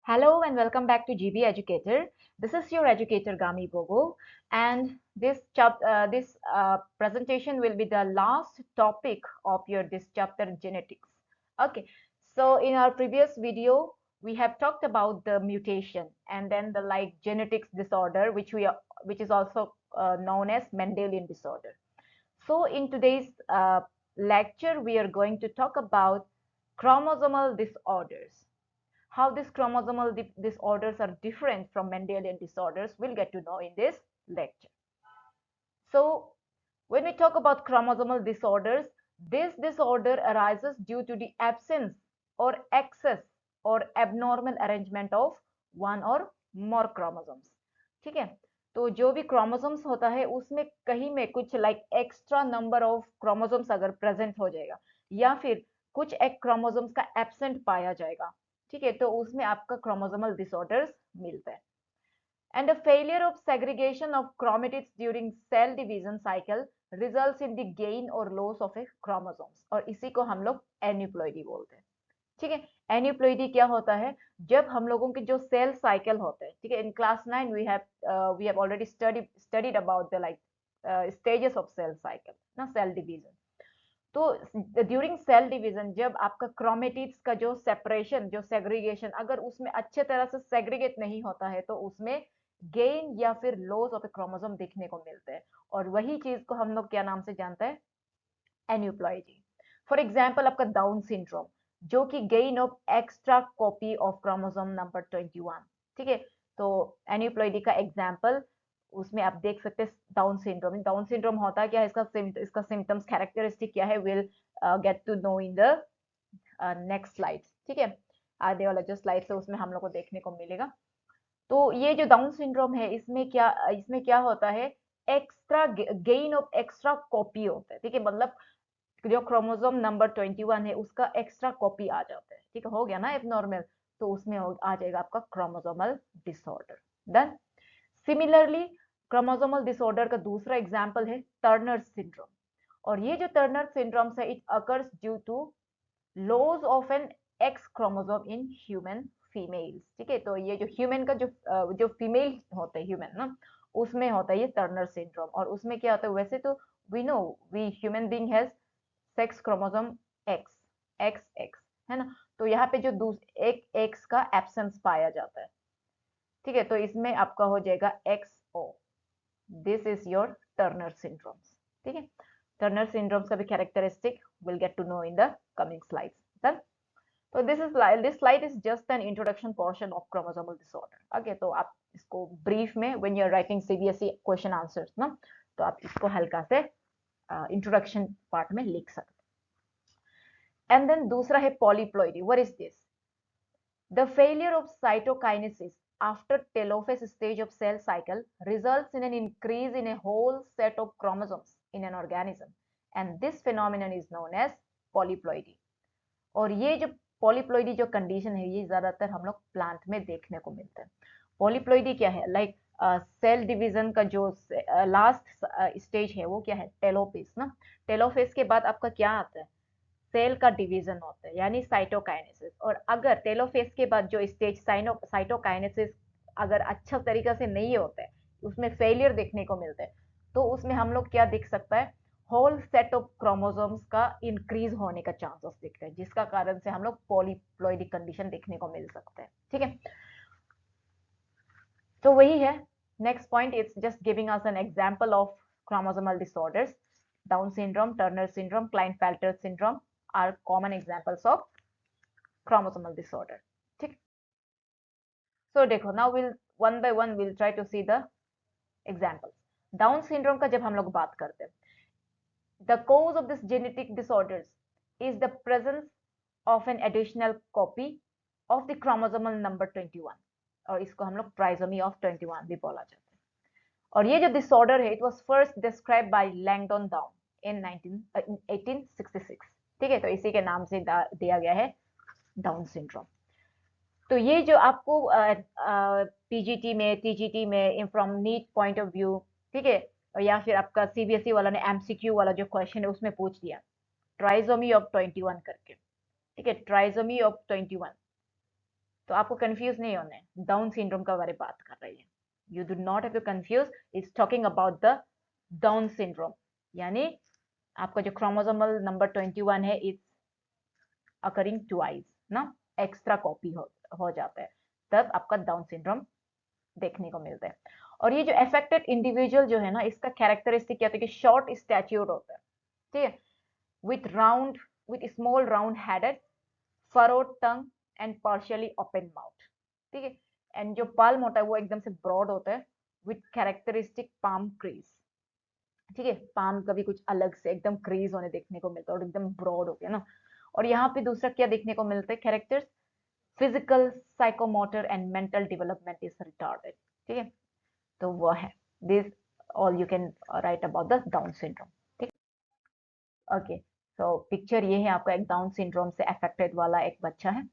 Hello and welcome back to GB Educator. This is your educator Gami Bogo, and this presentation will be the last topic of your this chapter genetics. Okay, so in our previous video we have talked about the mutation and then the like genetics disorder, which is also known as Mendelian disorder. So in today's lecture we are going to talk about chromosomal disorders. How these chromosomal disorders are different from Mendelian disorders, we'll get to know in this lecture. So when we talk about chromosomal disorders, this disorder arises due to the absence or excess or abnormal arrangement of one or more chromosomes. ठीक है, तो जो भी chromosomes होता है उसमें कहीं में कुछ like extra number of chromosomes अगर प्रेजेंट हो जाएगा या फिर कुछ एक क्रोमोसोम्स का एब्सेंट पाया जाएगा, ठीक है, तो उसमें आपका क्रोमोसोमल डिसऑर्डर्स मिलता है. And a failure of segregation of chromatids during cell division cycle results in the gain or loss of a chromosomes, और इसी को हम लोग एन्यूप्लॉइडी बोलते हैं. ठीक है, एन्यूप्लॉइडी क्या होता है? जब हम लोगों के जो सेल साइकिल होते हैं, ठीक है, in class 9 we have already studied about the like stages of cell cycle ना, सेल डिवीजन. तो ड्यूरिंग सेल डिवीजन जब आपका क्रोमेटिड्स का जो सेपरेशन, जो सेग्रीगेशन, अगर उसमें अच्छे तरह से सेग्रीगेट नहीं होता है तो उसमें गेन या फिर लॉस ऑफ ए क्रोमोसोम देखने को मिलते हैं, और वही चीज को हम लोग क्या नाम से जानते हैं? एन्यूप्लॉइडी. फॉर एग्जाम्पल आपका डाउन सिंड्रोम, जो कि gain of extra copy of chromosome number 21. ठीक है, तो एन्यूप्लॉइडी का एग्जाम्पल उसमें आप देख सकते हैं डाउन सिंड्रोम. डाउन सिंड्रोम होता है क्या, इसका सिम्टम्स कैरेक्टरिस्टिक क्या है, will get to know in the next slide. ठीक है, आगे वाला जो स्लाइड है उसमें हम लोग को देखने को मिलेगा. तो ये जो डाउन सिंड्रोम है इसमें क्या होता है, extra gain of extra copy होता है. ठीक है, मतलब जो क्रोमोसोम नंबर 21 है उसका एक्स्ट्रा कॉपी आ जाता है. ठीक है, हो गया ना एबनॉर्मल, तो उसमें आ जाएगा आपका chromosomal disorder. Done. Similarly chromosomal disorder का दूसरा एग्जांपल है टर्नर सिंड्रोम, और ये जो टर्नर सिंड्रोम है it occurs due to loss of an X chromosome in human females. ठीक है, तो ये जो ह्यूमन का जो फीमेल होता है ह्यूमन ना, उसमें होता है ये टर्नर सिंड्रोम. और उसमें क्या होता है, वैसे तो we human being has sex chromosome X, X X है ना, तो यहाँ पे जो एक एक्स का एब्सेंस पाया जाता है. ठीक है, तो इसमें आपका हो जाएगा XO. This is your Turner syndromes. ठीक है, टर्नर सिंड्रोम्स का भी characteristic will get to know in the coming slides. Done. तो this slide is just an introduction portion of chromosomal disorder. Okay, तो आप इसको ब्रीफ में when you are writing CBSE question answers ना, तो आप इसको हल्का से इंट्रोडक्शन पार्ट में लिख सकते. एंड देन दूसरा है polyploidy. What is this? The failure of cytokinesis after telophase stage of cell cycle results in an increase in a whole set of chromosomes in an organism, and this phenomenon is known as polyploidy. और ये जो polyploidy जो condition है ये ज्यादातर हम लोग plant में देखने को मिलता है. पॉलीप्लॉइडी क्या है, लाइक सेल डिवीजन का जो लास्ट स्टेज है वो क्या है, टेलोफेज ना. टेलोफेज के बाद आपका क्या आता है, सेल का डिवीजन होता है यानी साइटोकाइनेसिस. और अगर टेलोफेज के बाद जो स्टेज साइटोकाइनेसिस अगर अच्छा तरीका से नहीं होता है, उसमें फेलियर देखने को मिलता है, तो उसमें हम लोग क्या देख सकता है, होल सेट ऑफ क्रोमोसोम्स का इंक्रीज होने का चांसेस दिखता है, जिसका कारण से हम लोग पॉलीप्लॉइडिक कंडीशन देखने को मिल सकता है. ठीक है, तो वही है next point. It's just giving us an example of chromosomal disorders. Down syndrome, Turner syndrome, Klinefelter syndrome are common examples of chromosomal disorder. ठीक, so देखो, now we'll one by one we'll try to see the examples. Down syndrome का जब हम लोग बात करते हैं, the cause of this genetic disorders is the presence of an additional copy of the chromosomal number 21, और इसको हम लोग ट्राइसोमी ऑफ 21 भी बोला जाता है. और ये जो डिसऑर्डर है, it was first described by Langdon Down in 1866. ठीक है, तो इसी के नाम से दिया गया है डाउन सिंड्रोम. तो ये जो आपको पीजीटी में, टीजीटी में from NEET point of view, ठीक है, या फिर आपका सीबीएसई वाला ने एमसीक्यू वाला जो क्वेश्चन है उसमें पूछ दिया ट्राइसोमी ऑफ 21 करके. ठीक है, ट्राइसोमी ऑफ 21. तो आपको कंफ्यूज नहीं होना है, डाउन सिंड्रोम का बारे में बात कर रही है। You do not have to confuse, it's talking about the Down syndrome, यानी आपका जो क्रोमोसोमल नंबर 21 है, इट्स अकरिंग ट्वाइस ना, एक्स्ट्रा कॉपी हो जाता है, तब आपका डाउन सिंड्रोम देखने को मिलता है। और ये जो अफेक्टेड इंडिविजुअल जो है ना, इसका कैरेक्टरिस्टिक क्या होता है कि शॉर्ट स्टैच्यूर होता है, ठीक है, with round, with small round headed, furrowed tongue and partially open mouth, ठीक है। एंड जो पाल्म होता है वो एकदम से ब्रॉड होता है, विथ कैरेक्टरिस्टिक पाम क्रीज, ठीक है, पाम कभी कुछ अलग से एकदम क्रीज होने देखने को मिलता है और एकदम ब्रॉड हो गया ना। और यहाँ पे दूसरा क्या देखने को मिलता है characters, physical, psychomotor and mental development is retarded, ठीक है। तो वो है, this all you can write about the Down syndrome, ठीक। ओके, तो पिक्चर ये है आपका एक डाउन सिंड्रोम से अफेक्टेड वाला एक बच्चा है,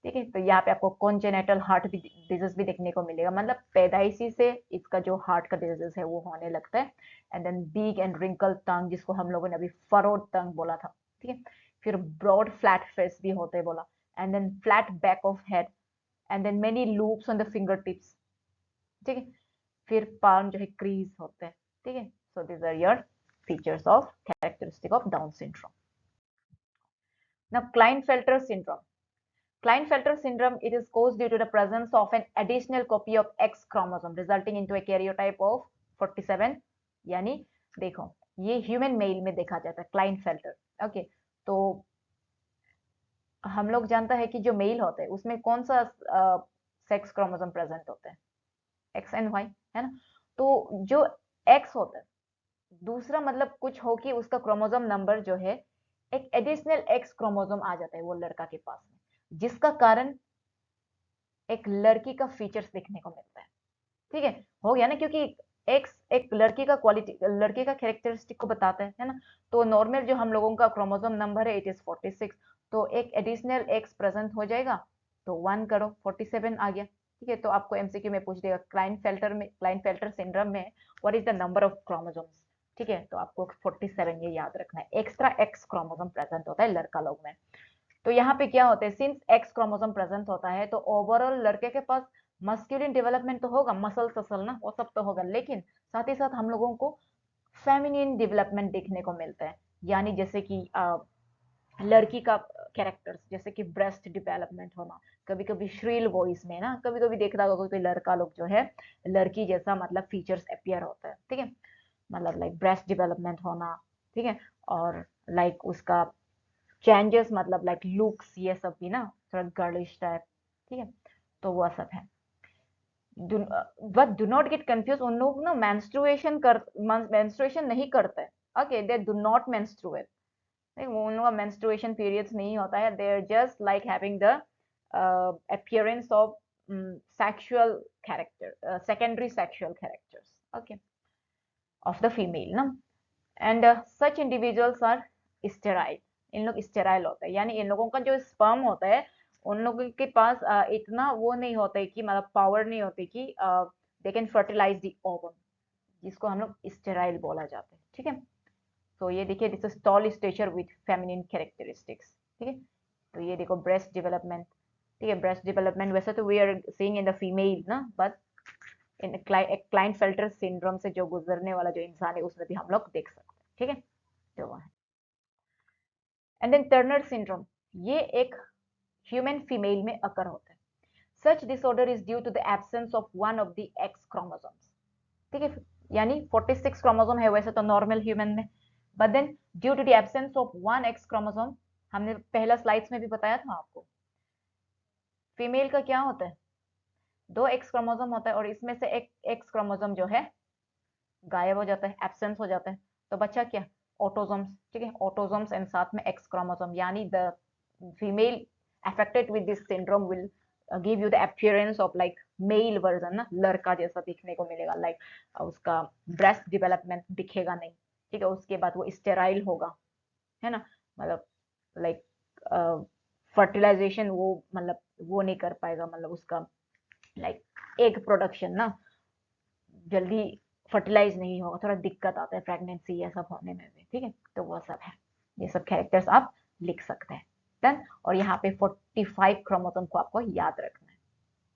ठीक है। तो यहाँ पे आपको कॉन्जेनेटल हार्ट डिजीज भी देखने को मिलेगा, मतलब पैदाइशी से इसका जो हार्ट का डिजीज है वो होने लगता है। And then big and wrinkle tongue, जिसको हम लोगों ने अभी फरोड टंग बोला था, ठीक है। फिर ब्रॉड फ्लैट फेस भी होते हैं बोला, and then flat back of head, and then many loops on the finger tips, ठीक है। फिर पाल्म जो है क्रीज होते हैं, ठीक है। So this are your features of characteristic of Down syndrome. Now Klinefelter syndrome, Klinefelter syndrome, it is caused due to the presence of an additional copy of X chromosome resulting into a karyotype of 47, यानी देखो ये human male में देखा जाता है Klinefelter, okay. तो हम लोग जानता है कि जो मेल होता है उसमें कौन सा सेक्स क्रोमोसोम प्रेजेंट होता है, एक्स एंड वाई, है ना। तो जो एक्स होता है, दूसरा मतलब कुछ हो कि उसका क्रोमोसोम नंबर जो है, एक एडिशनल एक्स क्रोमोसोम आ जाता है वो लड़का के पास में, जिसका कारण एक लड़की का फीचर्स देखने को मिलता है, ठीक है। हो गया ना, क्योंकि एक्स एक लड़की का क्वालिटी, लड़के का कैरेक्टरिस्टिक को बताता है ना। तो नॉर्मल जो हम लोगों का क्रोमोसोम नंबर है, इट इज 46, तो एक एडिशनल एक्स प्रेजेंट हो जाएगा, तो 1 करो 47 आ गया, ठीक है। तो आपको एमसीक्यू में पूछ देगा क्लाइनफेल्टर सिंड्रोम में what is the number of chromosomes, ठीक है। तो आपको 47 ये याद रखना है, एक्स्ट्रा एक्स क्रोमोसोम प्रेजेंट होता है लड़का लोग में। तो यहाँ पे क्या होता है, सिंस एक्स क्रोमोसोम प्रेजेंट होता है, तो ओवरऑल लड़के के पास मस्कुलिन डेवलपमेंट तो होगा, मसल ससल ना वो सब तो होगा, लेकिन साथ ही साथ हम लोगों को फेमिनिन डेवलपमेंट देखने को मिलता है, यानी जैसे कि लड़की का कैरेक्टर्स, जैसे कि ब्रेस्ट डेवलपमेंट होना, कभी कभी श्रील वॉइस में ना, कभी कभी देखता होगा कोई लड़का लोग जो है लड़की जैसा मतलब फीचर्स अपियर होता है, ठीक है, मतलब लाइक ब्रेस्ट डेवलपमेंट होना, ठीक है। और लाइक उसका चेंजेस मतलब लाइक लुक्स, ये सब भी ना थोड़ा गर्लिश टाइप, ठीक है। तो वो सब है। But do not get confused, उन लोग ना मेंस्ट्रुएशन नहीं करते, okay, they do not menstruate, वो उन लोग का मेंस्ट्रुएशन पीरियड्स नहीं होता है, they are just like having the appearance of sexual character, secondary sexual characters, okay, of the female ना। And such individuals are sterile, इन लोग स्टेराइल होता है, यानी इन लोगों का जो स्पर्म होता है, उन लोगों के पास इतना वो नहीं होता है कि मतलब पावर नहीं होती कि they can fertilise the ovum, जिसको हम लोग स्टेराइल बोला जाता है, ठीक है। तो ये देखिए, this is tall stature with feminine characteristics, ठीक है। तो ये देखो ब्रेस्ट डेवलपमेंट, ठीक है, ब्रेस्ट डेवलपमेंट वैसे तो we are seeing in the female ना, बट इन क्लाइनफेल्टर सिंड्रोम से जो गुजरने वाला जो इंसान है उसमें भी हम लोग देख सकते हैं, ठीक है। तो वह है। एंड देन टर्नर सिंड्रोम, ये एक ह्यूमन फीमेल में अकर होता है। Such disorder is due to the absence of one of the X chromosomes, ठीक है, यानी 46 क्रोमोसोम है वैसे तो नॉर्मल ह्यूमन में, but then due to the absence of one X chromosome, हमने पहला स्लाइड्स में भी बताया था आपको, फीमेल का क्या होता है, 2 एक्स क्रोमोसोम होता है, और इसमें से एक एक्स क्रोमोसोम जो है गायब हो जाता है, एब्सेंस हो जाता है, तो बच्चा क्या, ऑटोसोम्स, ठीक है, ऑटोसोम्स एंड साथ में एक्स क्रोमोसोम, यानी the female affected with this syndrome will give you the appearance of like male version ना, लड़का जैसा दिखने को मिलेगा, लाइक उसका ब्रेस्ट डेवलपमेंट दिखेगा नहीं, ठीक है। उसके बाद वो स्टेराइल होगा, है ना, मतलब लाइक फर्टिलाइजेशन वो मतलब वो नहीं कर पाएगा, मतलब उसका लाइक एग प्रोडक्शन ना जल्दी फर्टिलाइज नहीं होगा, थोड़ा दिक्कत आता है प्रेगनेंसी ये सब होने में भी, ठीक है। तो वो सब है, ये सब कैरेक्टर्स आप लिख सकते हैं। डन। और यहाँ पे 45 क्रोमोसोम को आपको याद रखना है,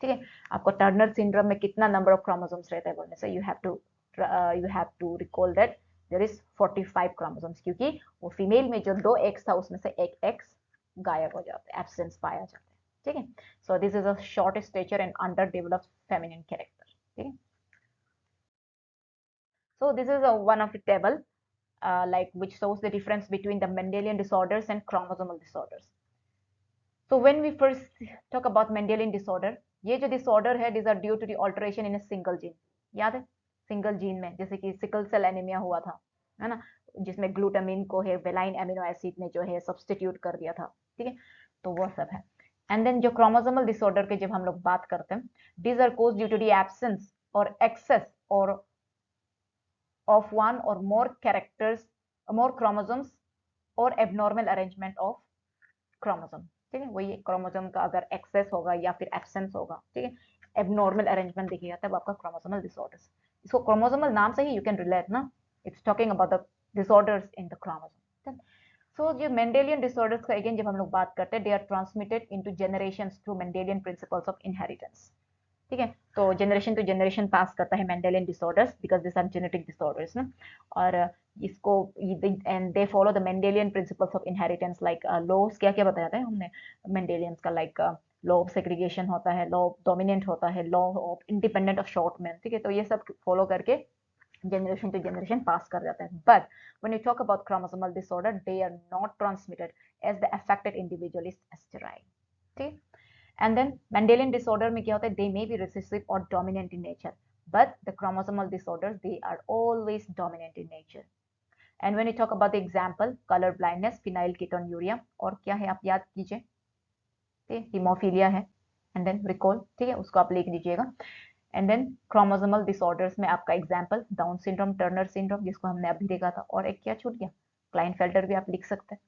ठीक है, आपको टर्नर सिंड्रोम में कितना नंबर ऑफ क्रोमोसोम्स रहता है बोलने से you have to recall that there is 45 chromosomes, क्योंकि वो फीमेल में जो 2 एक्स था उसमें से एक एक्स गायब हो जाता है, एब्सेंस पाया जाता है। ठीक है, so this is a short stature and under developed feminine character. ठीक है, so this is one of the table like which shows the difference between the Mendelian disorders and chromosomal disorders. So when we first talk about Mendelian disorder, ये जो disorder है these are due to the alteration in a single gene, याद है single gene में, जैसे कि sickle cell anaemia हुआ था, है ना, जिसमें ग्लूटामिन को है वेलाइन एमिनो एसिड ने जो है सब्स्टिट्यूट कर दिया था। ठीक है, तो वो सब है। एंड देन जो क्रोमोसोमल डिसऑर्डर के जब हम लोग बात करते हैं, these are caused due to the absence और excess और of one or more characters, more chromosomes or abnormal arrangement of chromosome। ठीक है, वही क्रोमोसोम का अगर एक्सेस होगा या फिर एब्सेंस होगा, ठीक है, एबनॉर्मल अरेंजमेंट दिखेगा, तब आपका क्रोमोसोमल डिसऑर्डर्स। इसको क्रोमोसोमल नाम से ही यू कैन रिलेट ना, it's talking about the disorders in the chromosome. So जो मेंडेलियन डिसऑर्डर्स का अगेन जब हम लोग बात करते हैं, they are transmitted into generations through Mendelian principles of inheritance. ठीक है, तो जनरेशन टू जनरेशन पास करता है Mendelian disorders because this are genetic disorders ना, और इसको and they follow the Mendelian principles of inheritance like laws, क्या क्या बताया था हमने मेंडेलियंस का, लाइक लॉ ऑफ सेग्रीगेशन होता है, लॉ ऑफ डोमिनेंट होता है, law of independent of short man. ठीक है, तो ये सब फॉलो करके generation to generation pass कर जाता है। But when you talk about chromosomal disorder, they are not transmitted as the affected individual is sterile। ठीक, and then Mendelian disorder में क्या होता है, they may be recessive or dominant in nature, but the chromosomal disorders they are always dominant in nature। And when you talk about the example, color blindness, phenylketonuria, और क्या है आप याद कीजिए, हीमोफीलिया है, एंड देन रिकॉल, ठीक है, उसको आप लिख दीजिएगा। एंड देन क्रोमोसोमल डिसऑर्डर्स में आपका example down syndrome, Turner syndrome जिसको हमने अभी देखा था, और एक क्या छूट गया, क्लाइनफेल्टर भी आप लिख सकते हैं।